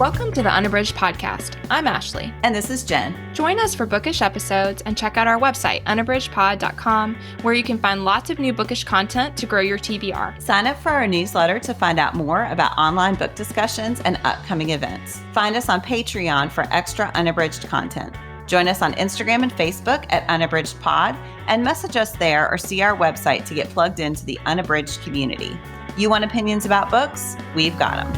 Welcome to the Unabridged podcast. I'm Ashley. And this is Jen. Join us for bookish episodes and check out our website, unabridgedpod.com, where you can find lots of new bookish content to grow your TBR. Sign up for our newsletter to find out more about online book discussions and upcoming events. Find us on Patreon for extra unabridged content. Join us on Instagram and Facebook at unabridgedpod and message us there or see our website to get plugged into the Unabridged community. You want opinions about books? We've got them.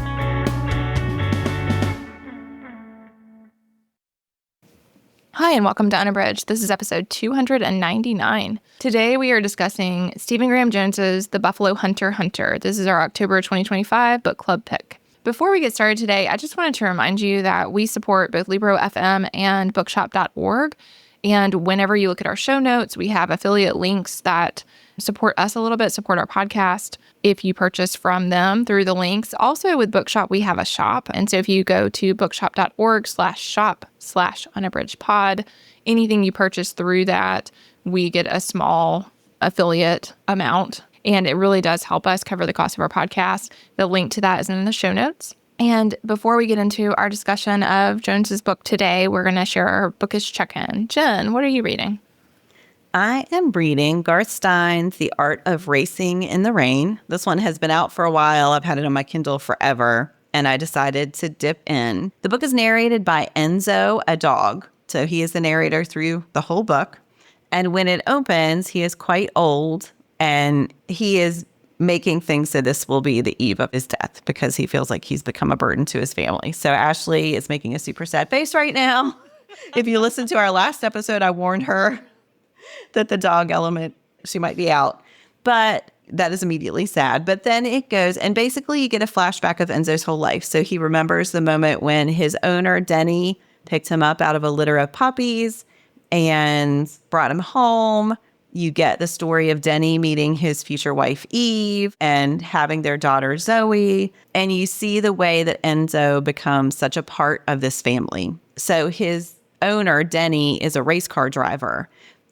Hi, and welcome to Unabridged. This is episode 299. Today we are discussing Stephen Graham Jones's The Buffalo Hunter Hunter. This is our October 2025 book club pick. Before we get started today, I just wanted to remind you that we support both Libro FM and bookshop.org. And whenever you look at our show notes, we have affiliate links that support us a little bit, support our podcast if you purchase from them through the links. Also with Bookshop, we have a shop. And so if you go to bookshop.org/shop/unabridgedpod, anything you purchase through that, we get a small affiliate amount. And it really does help us cover the cost of our podcast. The link to that is in the show notes. And before we get into our discussion of Jones's book today, we're going to share our bookish check-in. Jen, what are you reading? I am reading Garth Stein's The Art of Racing in the Rain. This one has been out for a while. I've had it on my Kindle forever, and I decided to dip in. The book is narrated by Enzo, a dog. So he is the narrator through the whole book. And when it opens, he is quite old, and he is making things so this will be the eve of his death because he feels like he's become a burden to his family. So Ashley is making a super sad face right now. If you listen to our last episode, I warned her that the dog element, she might be out. But that is immediately sad. But then it goes, and basically you get a flashback of Enzo's whole life. So he remembers the moment when his owner, Denny, picked him up out of a litter of puppies and brought him home. You get the story of Denny meeting his future wife, Eve, and having their daughter, Zoe. And you see the way that Enzo becomes such a part of this family. So his owner, Denny, is a race car driver.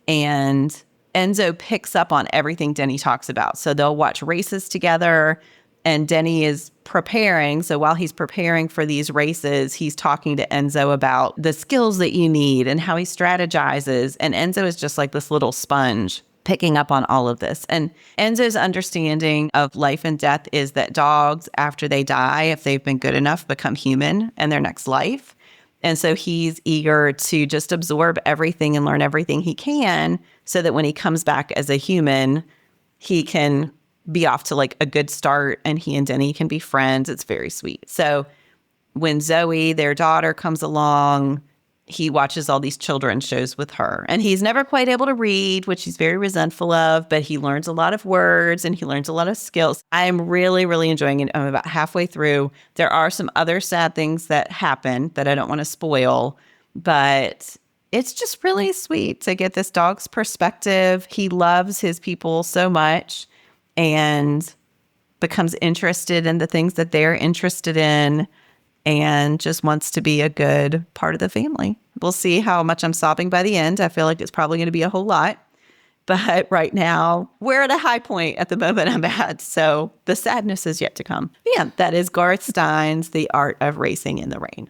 And Enzo picks up on everything Denny talks about. So they'll watch races together, and Denny is preparing. So while he's preparing for these races, he's talking to Enzo about the skills that you need and how he strategizes. And Enzo is just like this little sponge picking up on all of this. And Enzo's understanding of life and death is that dogs, after they die, if they've been good enough, become human in their next life. And so he's eager to just absorb everything and learn everything he can so that when he comes back as a human, he can be off to like a good start and he and Denny can be friends. It's very sweet. So when Zoe, their daughter, comes along, he watches all these children's shows with her. And he's never quite able to read, which he's very resentful of, but he learns a lot of words and he learns a lot of skills. I'm really, really enjoying it. I'm about halfway through. There are some other sad things that happen that I don't want to spoil, but it's just really sweet to get this dog's perspective. He loves his people so much and becomes interested in the things that they're interested in, and just wants to be a good part of the family. We'll see how much I'm sobbing by the end. I feel like it's probably going to be a whole lot. But right now, we're at a high point at the moment I'm at. So the sadness is yet to come. Yeah, that is Garth Stein's The Art of Racing in the Rain.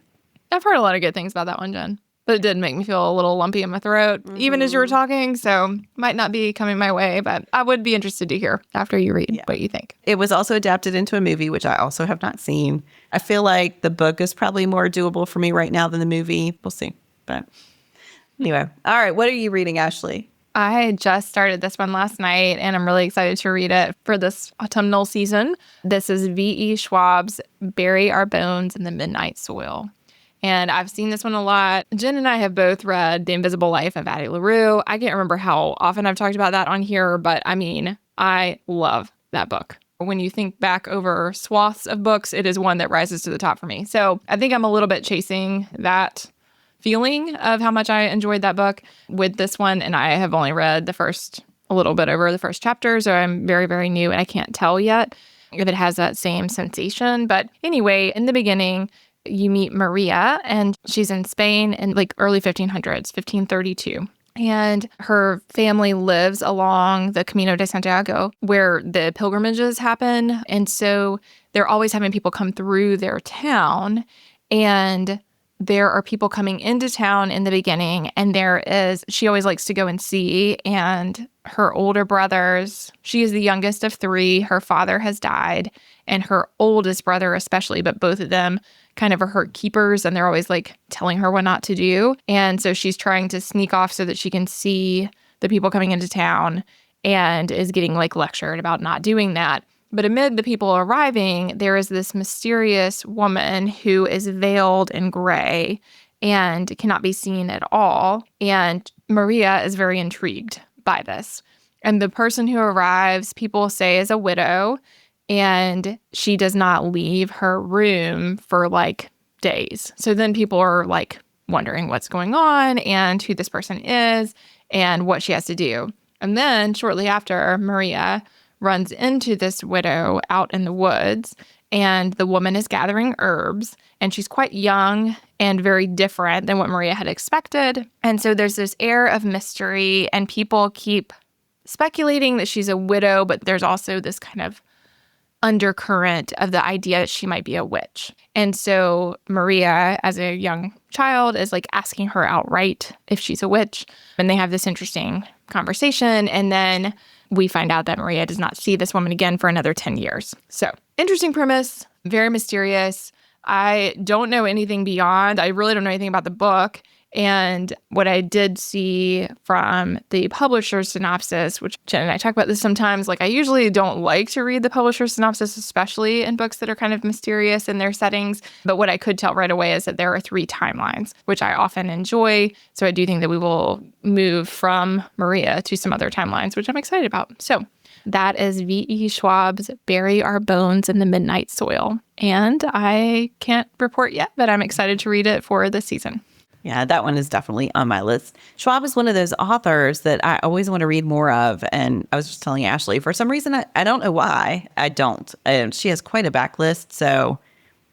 I've heard a lot of good things about that one, Jen. But it did make me feel a little lumpy in my throat, even as you were talking. So might not be coming my way, but I would be interested to hear after you read what you think. It was also adapted into a movie, which I also have not seen. I feel like the book is probably more doable for me right now than the movie. We'll see. But anyway. All right. What are you reading, Ashley? I just started this one last night, and I'm really excited to read it for this autumnal season. This is V.E. Schwab's Bury Our Bones in the Midnight Soil. And I've seen this one a lot. Jen and I have both read The Invisible Life of Addie LaRue. I can't remember how often I've talked about that on here, but I mean, I love that book. When you think back over swaths of books, it is one that rises to the top for me. So I think I'm a little bit chasing that feeling of how much I enjoyed that book with this one. And I have only read a little bit over the first chapter. So I'm very, very new, and I can't tell yet if it has that same sensation. But anyway, in the beginning, you meet Maria, and she's in Spain in like early 1500s, 1532. And her family lives along the Camino de Santiago, where the pilgrimages happen. And so they're always having people come through their town. And there are people coming into town in the beginning, and she always likes to go and see, and her older brothers, she is the youngest of three. Her father has died, and her oldest brother especially, but both of them kind of are her keepers, and they're always like telling her what not to do. And so she's trying to sneak off so that she can see the people coming into town, and is getting like lectured about not doing that. But amid the people arriving, there is this mysterious woman who is veiled in gray and cannot be seen at all. And Maria is very intrigued by this. And the person who arrives, people say, is a widow, and she does not leave her room for like days. So then people are like wondering what's going on and who this person is and what she has to do. And then shortly after, Maria runs into this widow out in the woods, and the woman is gathering herbs, and she's quite young and very different than what Maria had expected. And so there's this air of mystery, and people keep speculating that she's a widow, but there's also this kind of undercurrent of the idea that she might be a witch. And so Maria, as a young child, is like asking her outright if she's a witch. And they have this interesting conversation. And then we find out that Maria does not see this woman again for another 10 years. So interesting premise, very mysterious. I don't know anything beyond. I really don't know anything about the book. And what I did see from the publisher's synopsis, which Jen and I talk about this sometimes, like I usually don't like to read the publisher's synopsis, especially in books that are kind of mysterious in their settings. But what I could tell right away is that there are 3 timelines, which I often enjoy. So I do think that we will move from Maria to some other timelines, which I'm excited about. So that is V.E. Schwab's Bury Our Bones in the Midnight Soil. And I can't report yet, but I'm excited to read it for this season. Yeah, that one is definitely on my list. Schwab is one of those authors that I always want to read more of. And I was just telling Ashley, for some reason, I don't know why, I don't. She has quite a backlist. So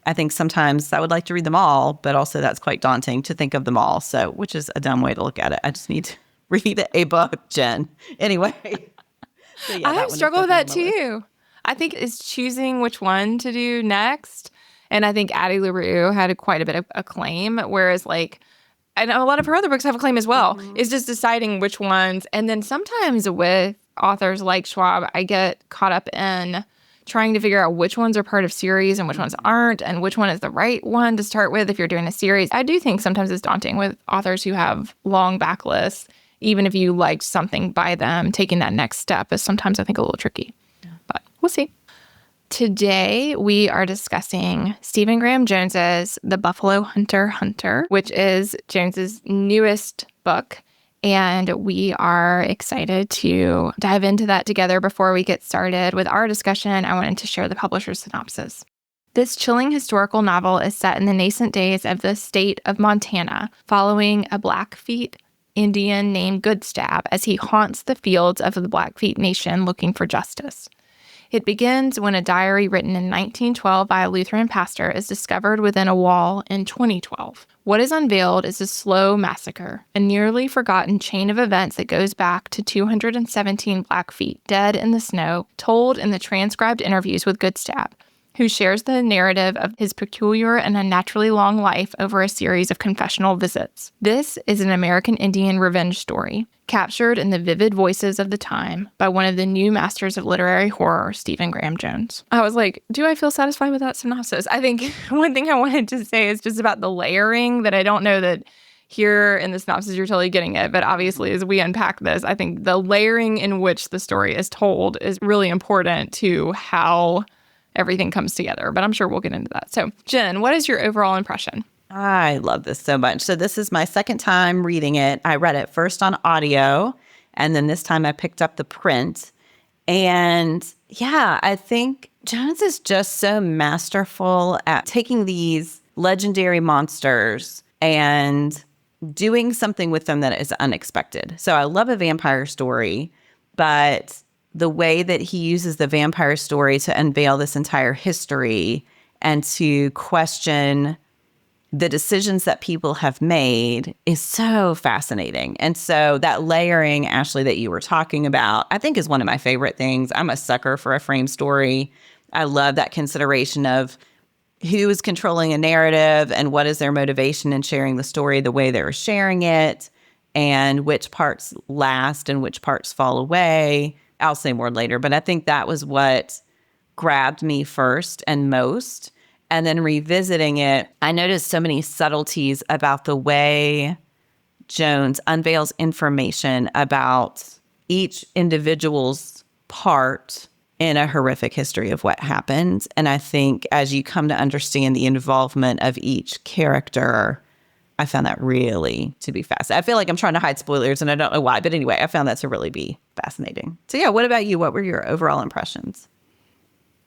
I think sometimes I would like to read them all, but also that's quite daunting to think of them all. So, which is a dumb way to look at it. I just need to read a book, Jen. Anyway. So yeah, I have struggled with that too. I think it's choosing which one to do next. And I think Addie LaRue had quite a bit of acclaim, whereas like, I know a lot of her other books have acclaim as well. Mm-hmm. It's just deciding which ones. And then sometimes with authors like Schwab, I get caught up in trying to figure out which ones are part of series and which ones aren't, and which one is the right one to start with if you're doing a series. I do think sometimes it's daunting with authors who have long backlists. Even if you liked something by them, taking that next step is sometimes, I think, a little tricky. Yeah. But we'll see. Today, we are discussing Stephen Graham Jones's The Buffalo Hunter, which is Jones's newest book. And we are excited to dive into that together. Before we get started with our discussion, I wanted to share the publisher's synopsis. This chilling historical novel is set in the nascent days of the state of Montana, following a Blackfeet Indian named Goodstab as he haunts the fields of the Blackfeet Nation looking for justice. It begins when a diary written in 1912 by a Lutheran pastor is discovered within a wall in 2012. What is unveiled is a slow massacre, a nearly forgotten chain of events that goes back to 217 Blackfeet dead in the snow, told in the transcribed interviews with Goodstab, who shares the narrative of his peculiar and unnaturally long life over a series of confessional visits. This is an American Indian revenge story, captured in the vivid voices of the time by one of the new masters of literary horror, Stephen Graham Jones. I was like, do I feel satisfied with that synopsis? I think one thing I wanted to say is just about the layering, that I don't know that here in the synopsis you're totally getting it, but obviously as we unpack this, I think the layering in which the story is told is really important to how everything comes together, but I'm sure we'll get into that. So, Jen, what is your overall impression? I love this so much. So this is my second time reading it. I read it first on audio, and then this time I picked up the print. And yeah, I think Jones is just so masterful at taking these legendary monsters and doing something with them that is unexpected. So I love a vampire story, but the way that he uses the vampire story to unveil this entire history and to question the decisions that people have made is so fascinating. And so that layering, Ashley, that you were talking about, I think is one of my favorite things. I'm a sucker for a frame story. I love that consideration of who is controlling a narrative and what is their motivation in sharing the story the way they're sharing it, and which parts last and which parts fall away. I'll say more later, but I think that was what grabbed me first and most. And then revisiting it, I noticed so many subtleties about the way Jones unveils information about each individual's part in a horrific history of what happened. And I think as you come to understand the involvement of each character, I found that really to be fascinating. I feel like I'm trying to hide spoilers and I don't know why. But anyway, I found that to really be fascinating. So yeah, what about you? What were your overall impressions?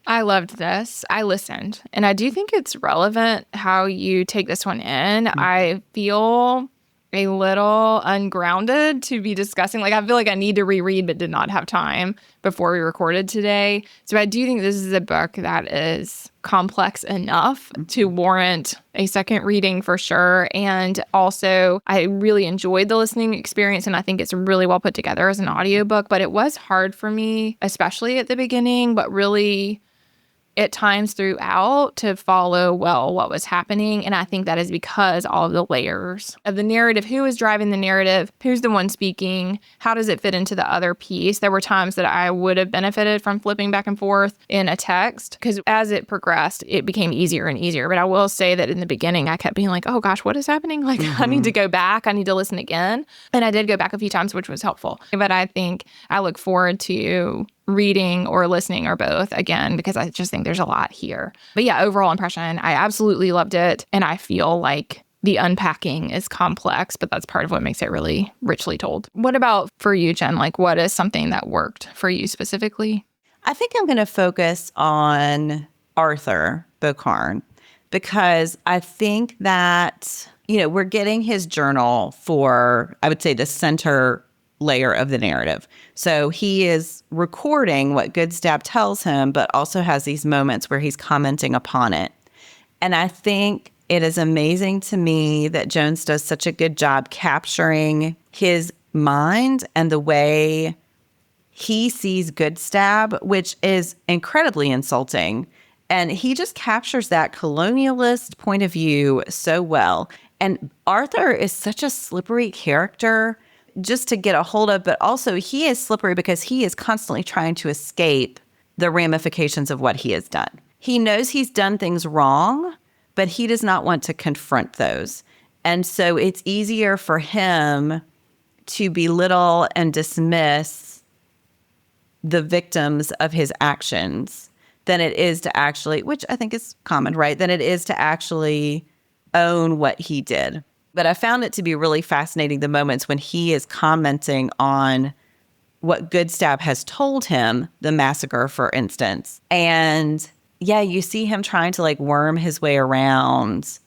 I loved this. I listened. And I do think it's relevant how you take this one in. I feel a little ungrounded to be discussing. Like, I feel like I need to reread, but did not have time before we recorded today. So I do think this is a book that is complex enough to warrant a second reading for sure. And also, I really enjoyed the listening experience, and I think it's really well put together as an audiobook. But it was hard for me, especially at the beginning, but really at times throughout, to follow well what was happening. And I think that is because all of the layers of the narrative, who is driving the narrative, who's the one speaking, how does it fit into the other piece. There were times that I would have benefited from flipping back and forth in a text, because as it progressed, it became easier and easier. But I will say that in the beginning, I kept being like, oh gosh, what is happening? Like, I need to go back. I need to listen again. And I did go back a few times, which was helpful. But I think I look forward to reading or listening or both again, because I just think there's a lot here. But yeah, overall impression, I absolutely loved it. And I feel like the unpacking is complex, but that's part of what makes it really richly told. What about for you, Jen? Like, what is something that worked for you specifically? I think I'm going to focus on Arthur Bocarn, because I think that, we're getting his journal for, I would say, the center layer of the narrative. So he is recording what Goodstab tells him, but also has these moments where he's commenting upon it. And I think it is amazing to me that Jones does such a good job capturing his mind and the way he sees Goodstab, which is incredibly insulting. And he just captures that colonialist point of view so well. And Arthur is such a slippery character just to get a hold of, but also he is slippery because he is constantly trying to escape the ramifications of what he has done. He knows he's done things wrong, but he does not want to confront those. And so it's easier for him to belittle and dismiss the victims of his actions than it is to actually, which I think is common, right? Than it is to actually own what he did. But I found it to be really fascinating, the moments when he is commenting on what Goodstab has told him, the massacre, for instance. And yeah, you see him trying to worm his way around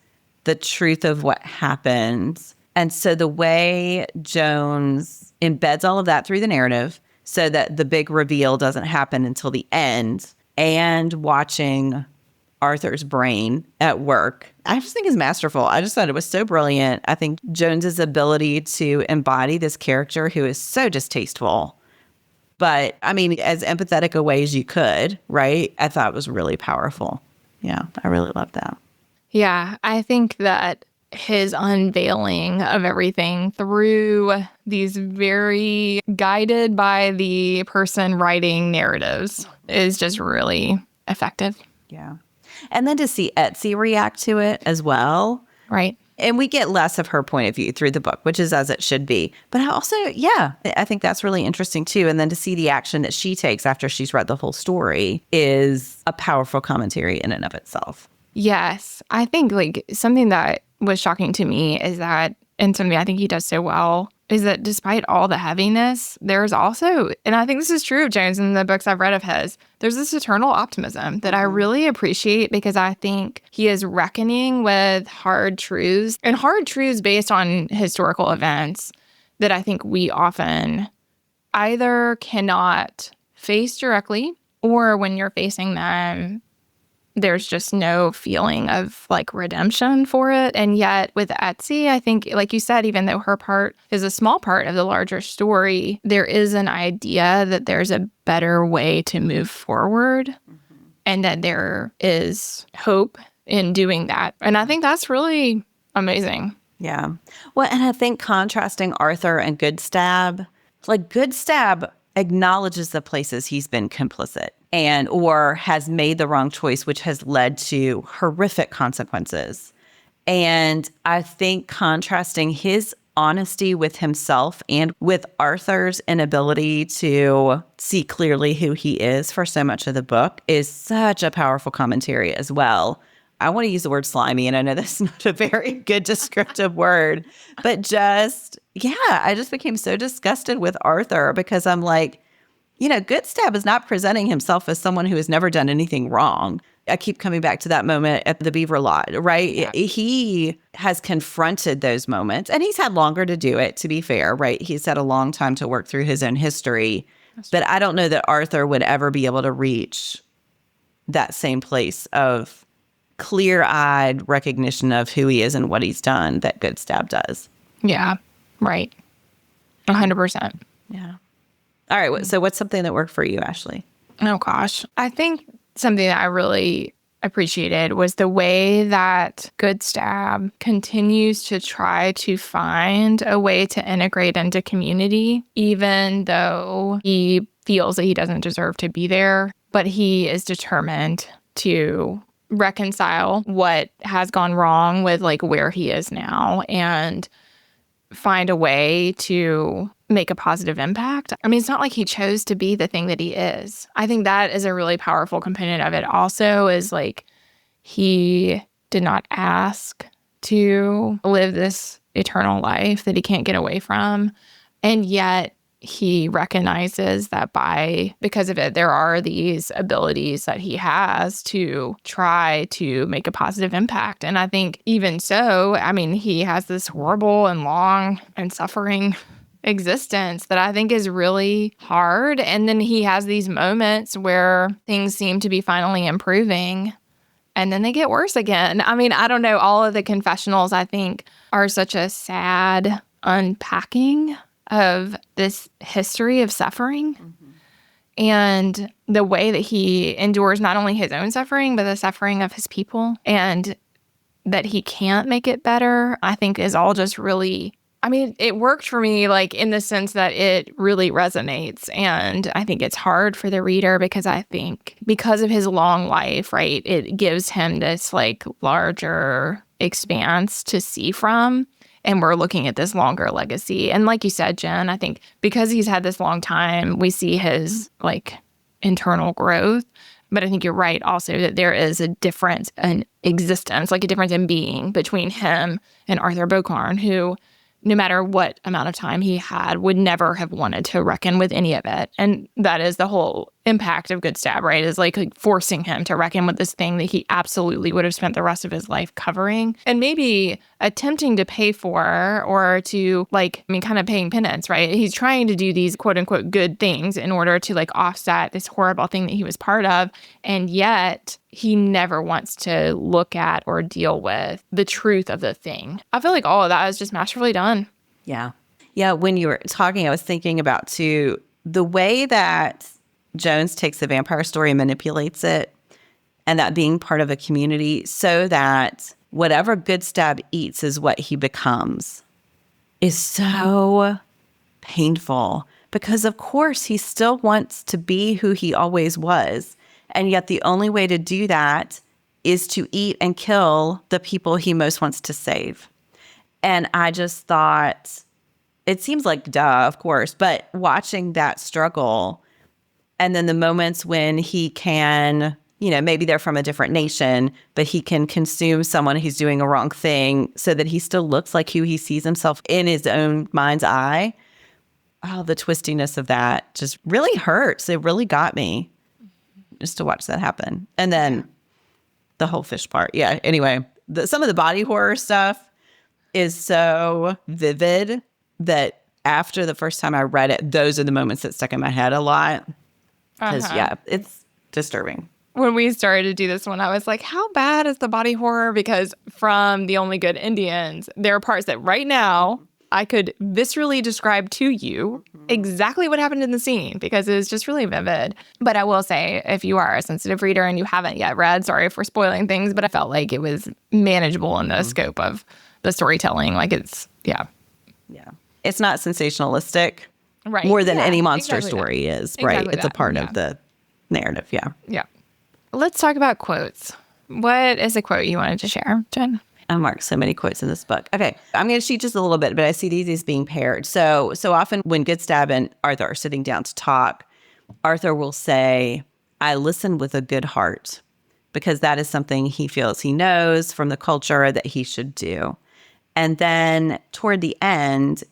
the truth of what happened. And so the way Jones embeds all of that through the narrative so that the big reveal doesn't happen until the end, and watching Arthur's brain at work, I just think is masterful. I just thought it was so brilliant. I think Jones's ability to embody this character who is so distasteful, but I mean, as empathetic a way as you could, right? I thought it was really powerful. Yeah, I really loved that. Yeah, I think that his unveiling of everything through these very guided by the person writing narratives is just really effective. Yeah. And then to see Etsy react to it as well. Right. And we get less of her point of view through the book, which is as it should be. But I also, I think that's really interesting too. And then to see the action that she takes after she's read the whole story is a powerful commentary in and of itself. Yes. I think something that was shocking to me is that, and something I think he does so well, is that despite all the heaviness, there's also, and I think this is true of Jones in the books I've read of his, there's this eternal optimism that I really appreciate, because I think he is reckoning with hard truths, and hard truths based on historical events that I think we often either cannot face directly, or when you're facing them, there's just no feeling of redemption for it. And yet with Etsy, I think, like you said, even though her part is a small part of the larger story, there is an idea that there's a better way to move forward, and that there is hope in doing that. And I think that's really amazing. Yeah. Well, and I think contrasting Arthur and Goodstab, like Goodstab acknowledges the places he's been complicit and or has made the wrong choice, which has led to horrific consequences. And I think contrasting his honesty with himself and with Arthur's inability to see clearly who he is for so much of the book is such a powerful commentary as well. I want to use the word slimy, and I know that's not a very good descriptive word, but I just became so disgusted with Arthur because I'm like, Goodstab is not presenting himself as someone who has never done anything wrong. I keep coming back to that moment at the Beaver Lot, right? Yeah. He has confronted those moments, and he's had longer to do it, to be fair, right? He's had a long time to work through his own history. But I don't know that Arthur would ever be able to reach that same place of clear-eyed recognition of who he is and what he's done that Goodstab does. Yeah, right. 100%. Yeah. All right. So what's something that worked for you, Ashley? Oh, gosh. I think something that I really appreciated was the way that Goodstab continues to try to find a way to integrate into community, even though he feels that he doesn't deserve to be there. But he is determined to reconcile what has gone wrong with like where he is now and find a way to make a positive impact. I mean, it's not like he chose to be the thing that he is. I think that is a really powerful component of it also is like he did not ask to live this eternal life that he can't get away from. And yet he recognizes that because of it, there are these abilities that he has to try to make a positive impact. And I think even so, I mean, he has this horrible and long and suffering existence that I think is really hard. And then he has these moments where things seem to be finally improving and then they get worse again. I mean, I don't know. All of the confessionals, I think, are such a sad unpacking of this history of suffering and the way that he endures not only his own suffering, but the suffering of his people, and that he can't make it better, I think is all just really, I mean, it worked for me, like in the sense that it really resonates. And I think it's hard for the reader because I think because of his long life, right, it gives him this like larger expanse to see from. And we're looking at this longer legacy. And like you said, Jen, I think because he's had this long time, we see his like internal growth. But I think you're right also that there is a difference in existence, like a difference in being between him and Arthur Beauclerk, who no matter what amount of time he had, would never have wanted to reckon with any of it. And that is the whole impact of Goodstab, right? Is like forcing him to reckon with this thing that he absolutely would have spent the rest of his life covering and maybe attempting to pay for or to kind of paying penance, right? He's trying to do these quote unquote good things in order to like offset this horrible thing that he was part of. And yet he never wants to look at or deal with the truth of the thing. I feel like all of that is just masterfully done. Yeah. Yeah. When you were talking, I was thinking about too, the way that Jones takes the vampire story and manipulates it, and that being part of a community so that whatever Goodstab eats is what he becomes, is so painful because, of course, he still wants to be who he always was. And yet the only way to do that is to eat and kill the people he most wants to save. And I just thought, it seems like duh, of course, but watching that struggle and then the moments when he can, maybe they're from a different nation, but he can consume someone who's doing a wrong thing so that he still looks like who he sees himself in his own mind's eye. Oh, the twistiness of that just really hurts. It really got me just to watch that happen. And then the whole fish part. Yeah. Anyway, some of the body horror stuff is so vivid that after the first time I read it, those are the moments that stuck in my head a lot. Because, it's disturbing. When we started to do this one, I was like, how bad is the body horror? Because from The Only Good Indians, there are parts that right now I could viscerally describe to you exactly what happened in the scene because it was just really vivid. But I will say, if you are a sensitive reader and you haven't yet read, sorry for spoiling things, but I felt like it was manageable in the scope of the storytelling. Like Yeah. It's not sensationalistic. Right. More than Yeah, any monster exactly story that. is, right? Exactly It's a that. part Yeah. of the narrative. Yeah. Yeah. Let's talk about quotes. What is a quote you wanted to share, Jen? I marked so many quotes in this book. Okay, I'm going to cheat just a little bit, but I see these as being paired. So often when Goodstab and Arthur are sitting down to talk, Arthur will say, I listen with a good heart, because that is something he feels he knows from the culture that he should do. And then toward the end,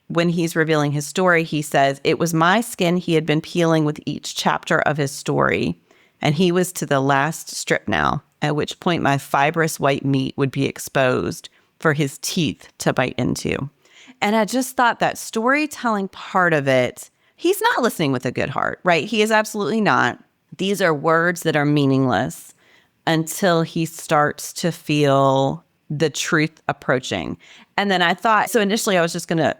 when he's revealing his story, he says, it was my skin he had been peeling with each chapter of his story, and he was to the last strip now, at which point my fibrous white meat would be exposed for his teeth to bite into. And I just thought that storytelling part of it, he's not listening with a good heart, right? He is absolutely not. These are words that are meaningless until he starts to feel the truth approaching. And then I thought, so initially I was just going to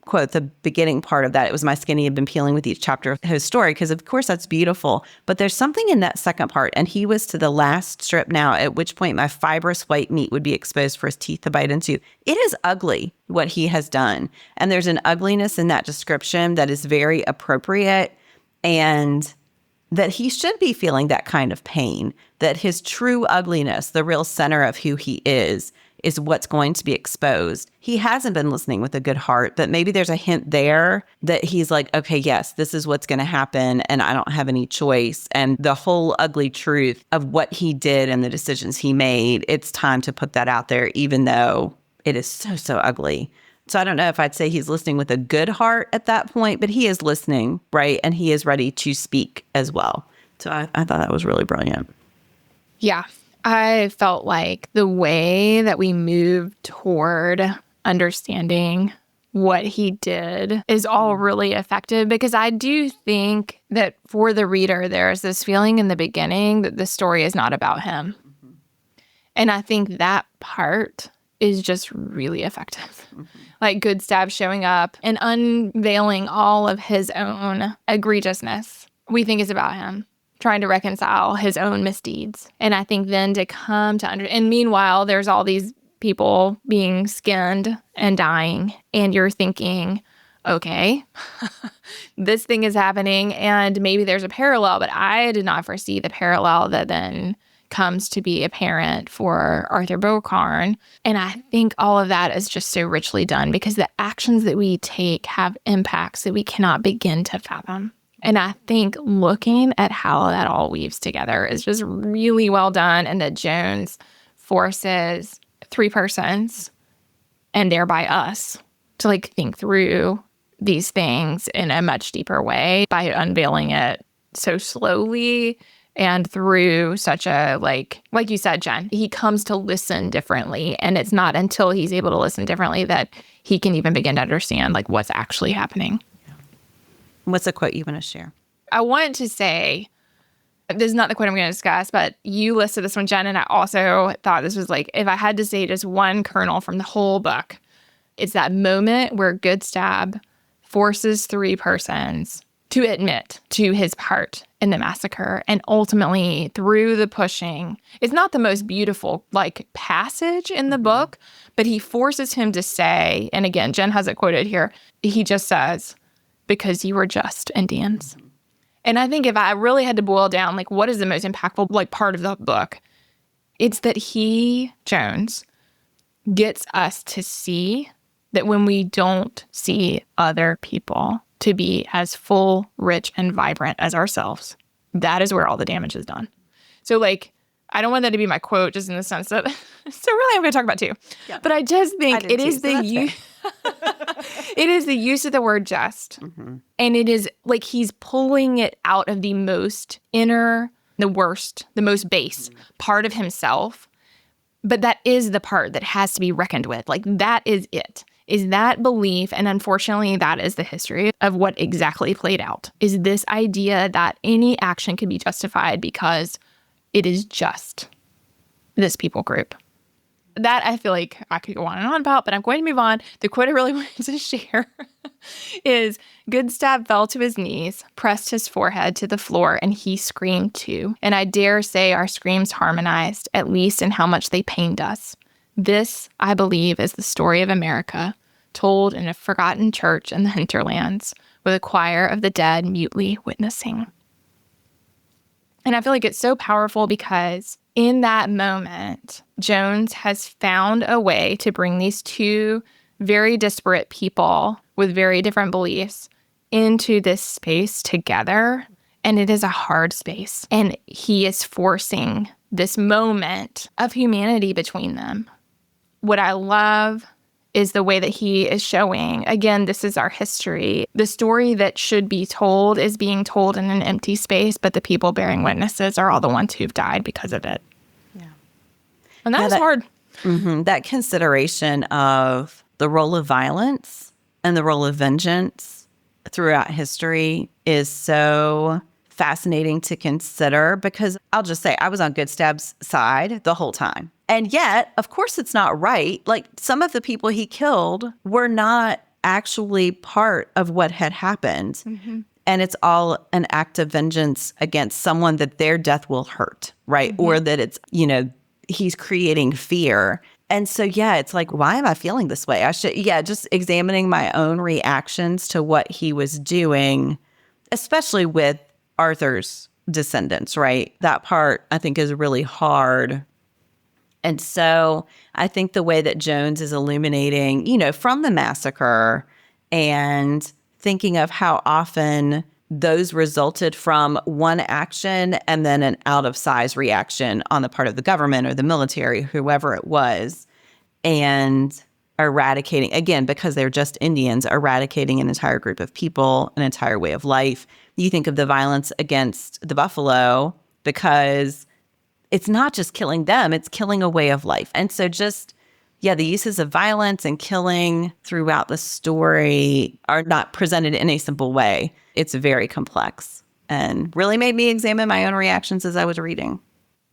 quote the beginning part of that. It was my skin he had been peeling with each chapter of his story, because of course that's beautiful. But there's something in that second part. And he was to the last strip now, at which point my fibrous white meat would be exposed for his teeth to bite into. It is ugly what he has done. And there's an ugliness in that description that is very appropriate, and that he should be feeling that kind of pain, that his true ugliness, the real center of who he is what's going to be exposed. He hasn't been listening with a good heart, but maybe there's a hint there that he's like, okay, yes, this is what's going to happen, and I don't have any choice. And the whole ugly truth of what he did and the decisions he made, it's time to put that out there, even though it is so ugly. So I don't know if I'd say he's listening with a good heart at that point, but he is listening, right? And he is ready to speak as well. So I thought that was really brilliant. Yeah. I felt like the way that we moved toward understanding what he did is all really effective, because I do think that for the reader, there's this feeling in the beginning that the story is not about him. And I think that part is just really effective. Like Goodstab showing up and unveiling all of his own egregiousness we think is about him, trying to reconcile his own misdeeds. And I think then to come to and meanwhile, there's all these people being skinned and dying, and you're thinking, okay, this thing is happening, and maybe there's a parallel, but I did not foresee the parallel that then comes to be apparent for Arthur Bocarn. And I think all of that is just so richly done, because the actions that we take have impacts that we cannot begin to fathom. And I think looking at how that all weaves together is just really well done, and that Jones forces three persons, and thereby us, to like think through these things in a much deeper way by unveiling it so slowly and through such a, like you said, Jen, he comes to listen differently. And it's not until he's able to listen differently that he can even begin to understand like what's actually happening. What's a quote you want to share? I want to say, this is not the quote I'm going to discuss, but you listed this one, Jen, and I also thought this was like, if I had to say just one kernel from the whole book, it's that moment where Goodstab forces three persons to admit to his part in the massacre. And ultimately, through the pushing, it's not the most beautiful like passage in the book, but he forces him to say, and again, Jen has it quoted here, he just says, because you were just Indians. And I think if I really had to boil down, like, what is the most impactful, like, part of the book, it's that he, Jones, gets us to see that when we don't see other people to be as full, rich, and vibrant as ourselves, that is where all the damage is done. So, like, I don't want that to be my quote just in the sense that, so really I'm going to talk about two. Yeah. But I just think it is the use. It is the use of the word just. And it is like he's pulling it out of the most inner, the worst, the most base part of himself. But that is the part that has to be reckoned with. Like that is it. Is that belief, and unfortunately that is the history of what exactly played out, is this idea that any action can be justified because it is just this people group. that I feel like I could go on and on about, but I'm going to move on. The quote I really wanted to share is, Goodstab fell to his knees, pressed his forehead to the floor, and he screamed too. And I dare say our screams harmonized, at least in how much they pained us. This, I believe, is the story of America, told in a forgotten church in the hinterlands, with a choir of the dead mutely witnessing. And I feel like it's so powerful because in that moment, Jones has found a way to bring these two very disparate people with very different beliefs into this space together. And it is a hard space. And he is forcing this moment of humanity between them. What I love is the way that he is showing, again, this is our history. The story that should be told is being told in an empty space, but the people bearing witnesses are all the ones who've died because of it. Yeah. And that was hard. Mm-hmm, that consideration of the role of violence and the role of vengeance throughout history is so fascinating to consider, because I'll just say I was on Goodstab's side the whole time. And yet, of course, it's not right. Like, some of the people he killed were not actually part of what had happened. Mm-hmm. And it's all an act of vengeance against someone that their death will hurt, right? Mm-hmm. Or that it's, he's creating fear. And so, yeah, it's like, why am I feeling this way? Just examining my own reactions to what he was doing, especially with Arthur's descendants, right? That part, I think, is really hard. And so I think the way that Jones is illuminating, from the massacre and thinking of how often those resulted from one action and then an out of size reaction on the part of the government or the military, whoever it was, and eradicating, again, because they're just Indians, eradicating an entire group of people, an entire way of life. You think of the violence against the buffalo, because it's not just killing them, it's killing a way of life. And so the uses of violence and killing throughout the story are not presented in a simple way. It's very complex and really made me examine my own reactions as I was reading.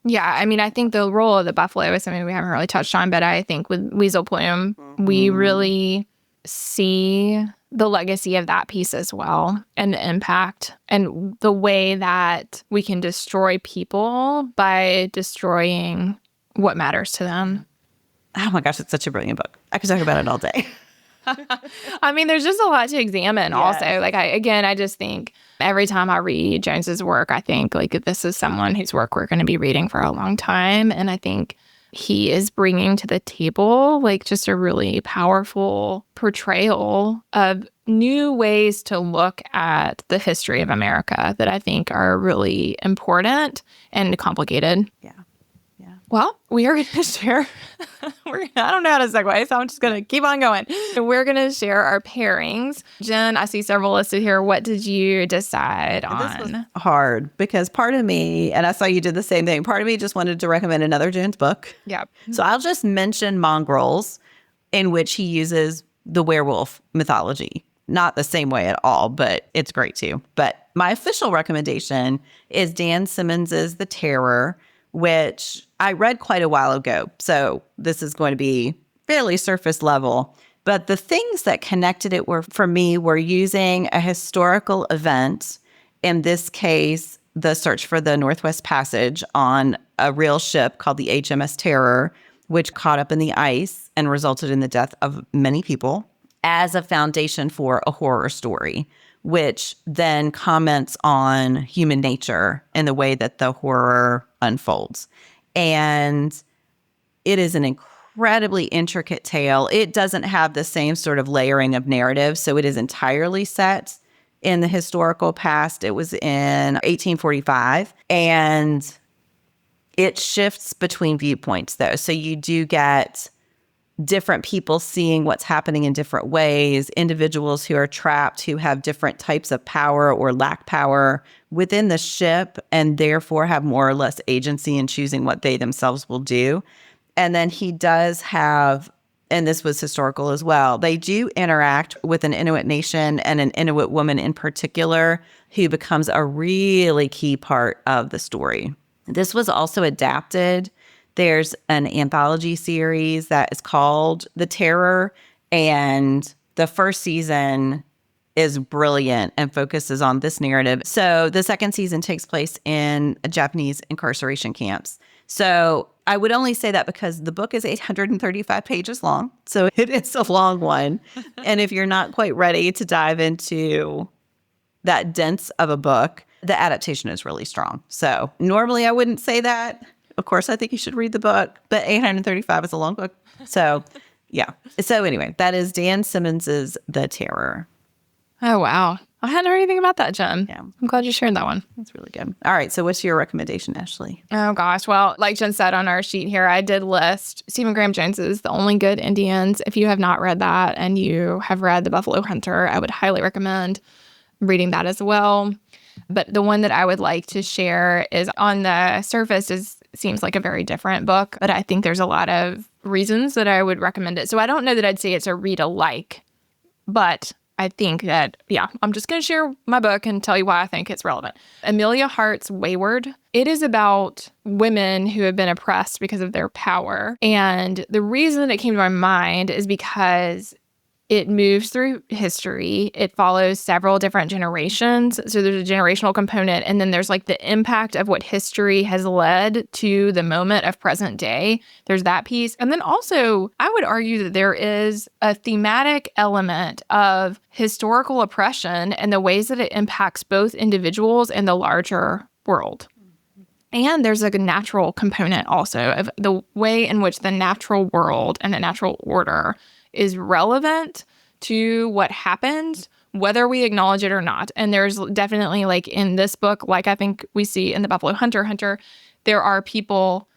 Yeah, I mean, I think the role of the buffalo is something we haven't really touched on, but I think with Weasel Plume, we really see the legacy of that piece as well, and the impact and the way that we can destroy people by destroying what matters to them. Oh my gosh, it's such a brilliant book. I could talk about it all day. I mean, there's just a lot to examine. Yes. Also. Like, I just think every time I read Jones's work, I think, like, this is someone whose work we're going to be reading for a long time. And I think he is bringing to the table, like, just a really powerful portrayal of new ways to look at the history of America that I think are really important and complicated. Yeah. Well, we are going to share, I don't know how to segue, so I'm just going to keep on going. We're going to share our pairings. Jen, I see several listed here. What did you decide on? This was hard because part of me, and I saw you did the same thing, part of me just wanted to recommend another Jones book. Yeah. So I'll just mention Mongrels, in which he uses the werewolf mythology. Not the same way at all, but it's great too. But my official recommendation is Dan Simmons's The Terror, which I read quite a while ago. So this is going to be fairly surface level. But the things that connected it for me were using a historical event, in this case, the search for the Northwest Passage on a real ship called the HMS Terror, which caught up in the ice and resulted in the death of many people, as a foundation for a horror story, which then comments on human nature and the way that the horror unfolds. And it is an incredibly intricate tale. It doesn't have the same sort of layering of narrative, so it is entirely set in the historical past. It was in 1845, and it shifts between viewpoints, though. So you do get different people seeing what's happening in different ways, individuals who are trapped, who have different types of power or lack power within the ship, and therefore have more or less agency in choosing what they themselves will do. And then he does have, and this was historical as well, they do interact with an Inuit nation and an Inuit woman in particular, who becomes a really key part of the story. This was also adapted There's an anthology series that is called The Terror, and the first season is brilliant and focuses on this narrative. So the second season takes place in Japanese incarceration camps. So I would only say that because the book is 835 pages long. So it is a long one. And if you're not quite ready to dive into that dense of a book, the adaptation is really strong. So normally I wouldn't say that. Of course, I think you should read the book, but 835 is a long book. So yeah. So anyway, that is Dan Simmons's The Terror. Oh, wow. I hadn't heard anything about that, Jen. Yeah. I'm glad you shared that one. That's really good. All right. So what's your recommendation, Ashley? Oh, gosh. Well, like Jen said on our sheet here, I did list Stephen Graham Jones's The Only Good Indians. If you have not read that and you have read The Buffalo Hunter, I would highly recommend reading that as well. But the one that I would like to share is, on the surface, seems like a very different book, but I think there's a lot of reasons that I would recommend it. So I don't know that I'd say it's a read alike, but I think that, I'm just going to share my book and tell you why I think it's relevant. Amelia Hart's Wayward. It is about women who have been oppressed because of their power. And the reason it came to my mind is because it moves through history. It follows several different generations. So there's a generational component. And then there's like the impact of what history has led to the moment of present day. There's that piece. And then also, I would argue that there is a thematic element of historical oppression and the ways that it impacts both individuals and the larger world. And there's a natural component also of the way in which the natural world and the natural order is relevant to what happens, whether we acknowledge it or not. And there's definitely, like in this book, like I think we see in The Buffalo Hunter, there are people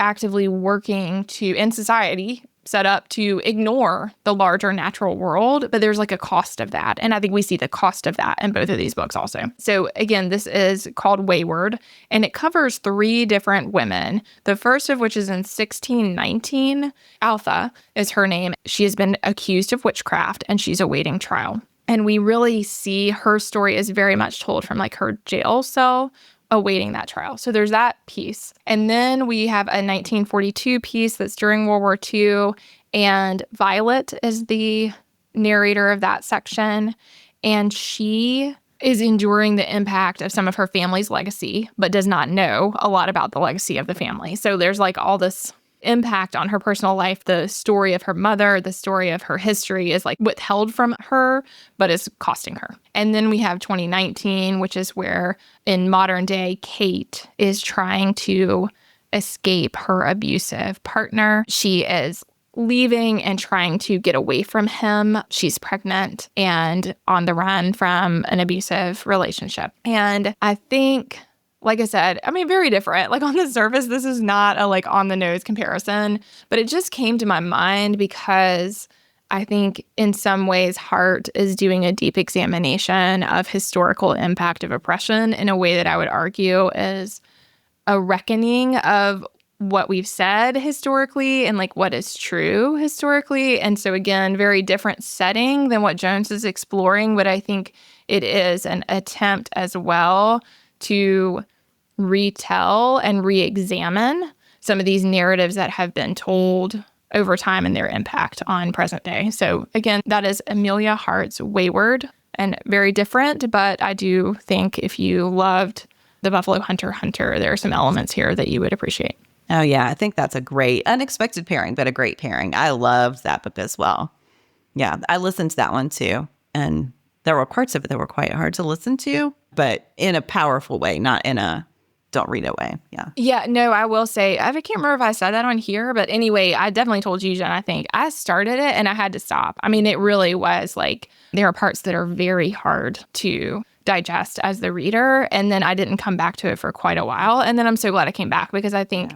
actively working to, in society, set up to ignore the larger natural world, but there's like a cost of that. And I think we see the cost of that in both of these books also. So again, this is called Wayward, and it covers 3 different women. The first of which is in 1619. Altha is her name. She has been accused of witchcraft and she's awaiting trial. And we really see her story is very much told from like her jail cell awaiting that trial. So there's that piece. And then we have a 1942 piece that's during World War II, and Violet is the narrator of that section. And she is enduring the impact of some of her family's legacy, but does not know a lot about the legacy of the family. So there's like all this impact on her personal life. The story of her mother, the story of her history is like withheld from her, but is costing her. And then we have 2019, which is where in modern day, Kate is trying to escape her abusive partner. She is leaving and trying to get away from him. She's pregnant and on the run from an abusive relationship. And I think, like I said, I mean, very different. Like on the surface, this is not a like on the nose comparison, but it just came to my mind because I think in some ways Hart is doing a deep examination of historical impact of oppression in a way that I would argue is a reckoning of what we've said historically and like what is true historically. And so again, very different setting than what Jones is exploring, but I think it is an attempt as well to retell and re-examine some of these narratives that have been told over time and their impact on present day. So again, that is Amelia Hart's Wayward, and very different, but I do think if you loved The Buffalo Hunter, there are some elements here that you would appreciate. Oh, yeah. I think that's a great, unexpected pairing, but a great pairing. I loved that book as well. Yeah, I listened to that one too. And there were parts of it that were quite hard to listen to, but in a powerful way, not in a don't read it way. Yeah. Yeah, no, I will say, I can't remember if I said that on here, but anyway, I definitely told you, Jen, I think I started it and I had to stop. I mean, it really was like, there are parts that are very hard to digest as the reader. And then I didn't come back to it for quite a while. And then I'm so glad I came back because I think,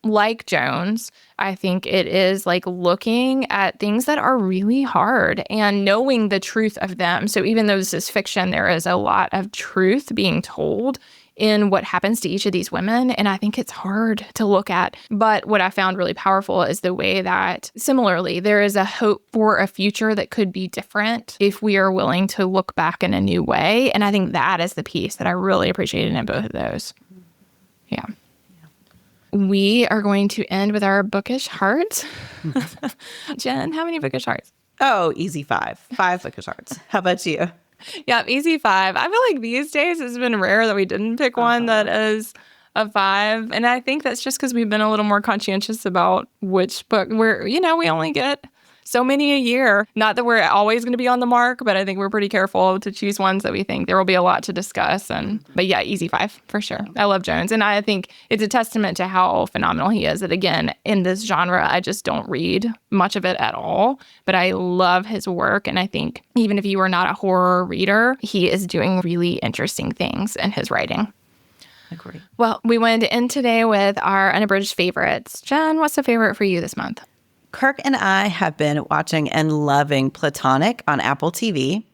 like Jones, I think it is like looking at things that are really hard and knowing the truth of them. So even though this is fiction, there is a lot of truth being told in what happens to each of these women. And I think it's hard to look at. But what I found really powerful is the way that, similarly, there is a hope for a future that could be different if we are willing to look back in a new way. And I think that is the piece that I really appreciated in both of those. Yeah. We are going to end with our bookish hearts. Jen, how many bookish hearts? Oh, easy 5. 5 bookish hearts. How about you? Yeah, easy 5. I feel like these days it's been rare that we didn't pick one that is a 5. And I think that's just because we've been a little more conscientious about which book we only get so many a year. Not that we're always going to be on the mark, but I think we're pretty careful to choose ones that we think there will be a lot to discuss. But yeah, easy 5 for sure. I love Jones. And I think it's a testament to how phenomenal he is that, again, in this genre, I just don't read much of it at all. But I love his work. And I think even if you are not a horror reader, he is doing really interesting things in his writing. Agree. Well, we wanted to end today with our unabridged favorites. Jen, what's the favorite for you this month? Kirk and I have been watching and loving Platonic on Apple TV.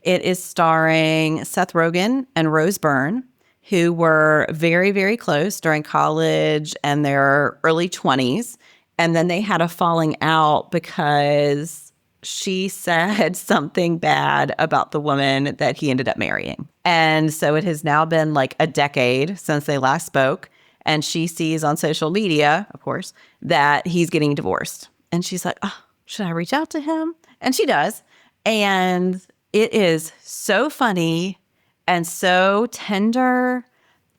It is starring Seth Rogen and Rose Byrne, who were very, very close during college and their early 20s. And then they had a falling out because she said something bad about the woman that he ended up marrying. And so it has now been like a decade since they last spoke. And she sees on social media, of course, that he's getting divorced. And she's like, oh, should I reach out to him? And she does. And it is so funny and so tender.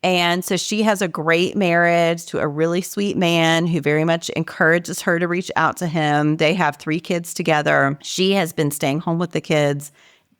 And so she has a great marriage to a really sweet man who very much encourages her to reach out to him. They have 3 kids together. She has been staying home with the kids,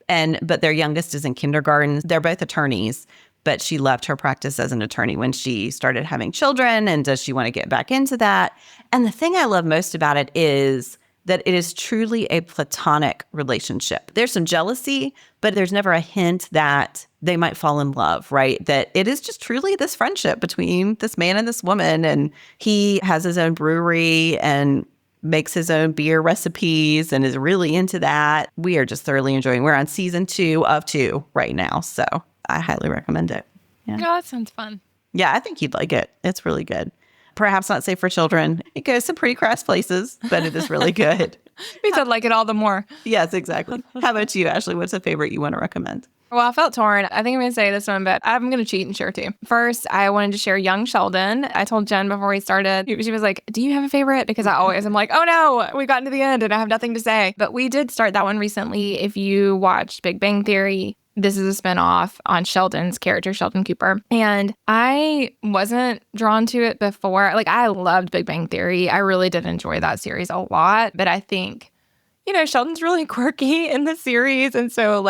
but their youngest is in kindergarten. They're both attorneys, but she left her practice as an attorney when she started having children. And does she want to get back into that? And the thing I love most about it is that it is truly a platonic relationship. There's some jealousy, but there's never a hint that they might fall in love, right? That it is just truly this friendship between this man and this woman. And he has his own brewery and makes his own beer recipes and is really into that. We are just thoroughly enjoying. We're on season 2 of 2 right now. So I highly recommend it. Yeah. Oh, that sounds fun. Yeah, I think you'd like it. It's really good. Perhaps not safe for children. It goes to pretty crass places, but it is really good. Means I'd like it all the more. Yes, exactly. How about you, Ashley? What's a favorite you want to recommend? Well, I felt torn. I think I'm going to say this one, but I'm going to cheat and share 2. First, I wanted to share Young Sheldon. I told Jen before we started, she was like, do you have a favorite? Because I always am like, oh no, we got into the end and I have nothing to say. But we did start that one recently. If you watched Big Bang Theory, this is a spinoff on Sheldon's character, Sheldon Cooper. And I wasn't drawn to it before. Like, I loved Big Bang Theory. I really did enjoy that series a lot. But I think, Sheldon's really quirky in the series. And so,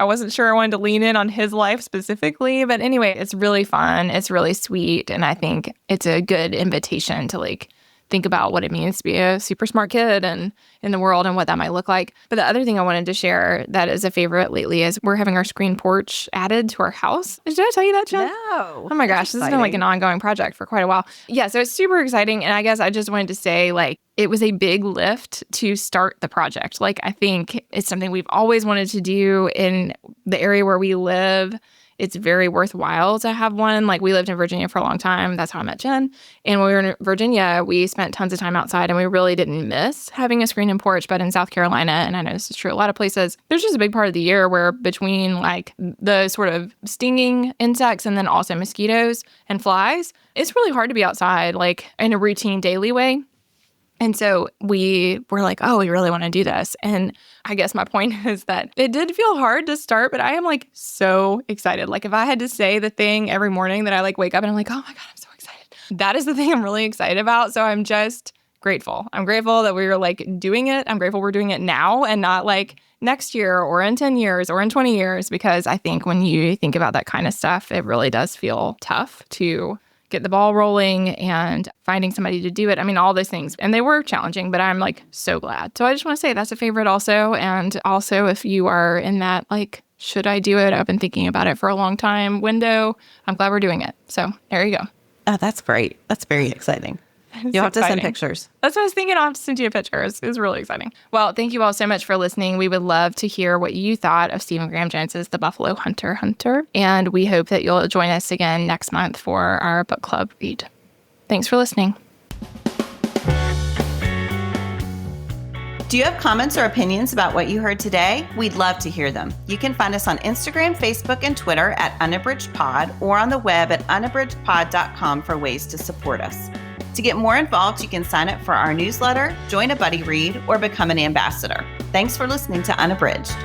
I wasn't sure I wanted to lean in on his life specifically. But anyway, it's really fun. It's really sweet. And I think it's a good invitation to, think about what it means to be a super smart kid and in the world and what that might look like. But the other thing I wanted to share that is a favorite lately is we're having our screen porch added to our house. Did I tell you that, Jen? No. Oh my gosh, this has been an ongoing project for quite a while. Yeah, so it's super exciting. And I guess I just wanted to say, it was a big lift to start the project. I think it's something we've always wanted to do in the area where we live. It's very worthwhile to have one. We lived in Virginia for a long time. That's how I met Jen. And when we were in Virginia, we spent tons of time outside and we really didn't miss having a screen and porch. But in South Carolina, and I know this is true a lot of places, there's just a big part of the year where between the sort of stinging insects and then also mosquitoes and flies, it's really hard to be outside in a routine daily way. And so we were like, oh, we really want to do this. And I guess my point is that it did feel hard to start, but I am so excited. If I had to say the thing every morning that I wake up and I'm like, oh my God, I'm so excited. That is the thing I'm really excited about. So I'm just grateful. I'm grateful that we were doing it. I'm grateful we're doing it now and not next year or in 10 years or in 20 years, because I think when you think about that kind of stuff, it really does feel tough to get the ball rolling and finding somebody to do it. I mean, all those things. And they were challenging, but I'm so glad. So I just want to say that's a favorite also. And also if you are in that, should I do it? I've been thinking about it for a long time window. I'm glad we're doing it. So there you go. Oh, that's great. That's very exciting. You'll have to send pictures. That's what I was thinking. I'll have to send you a picture. It was really exciting. Well, thank you all so much for listening. We would love to hear what you thought of Stephen Graham Jones's The Buffalo Hunter. And we hope that you'll join us again next month for our book club read. Thanks for listening. Do you have comments or opinions about what you heard today? We'd love to hear them. You can find us on Instagram, Facebook, and Twitter at UnabridgedPod or on the web at unabridgedpod.com for ways to support us. To get more involved, you can sign up for our newsletter, join a buddy read, or become an ambassador. Thanks for listening to Unabridged.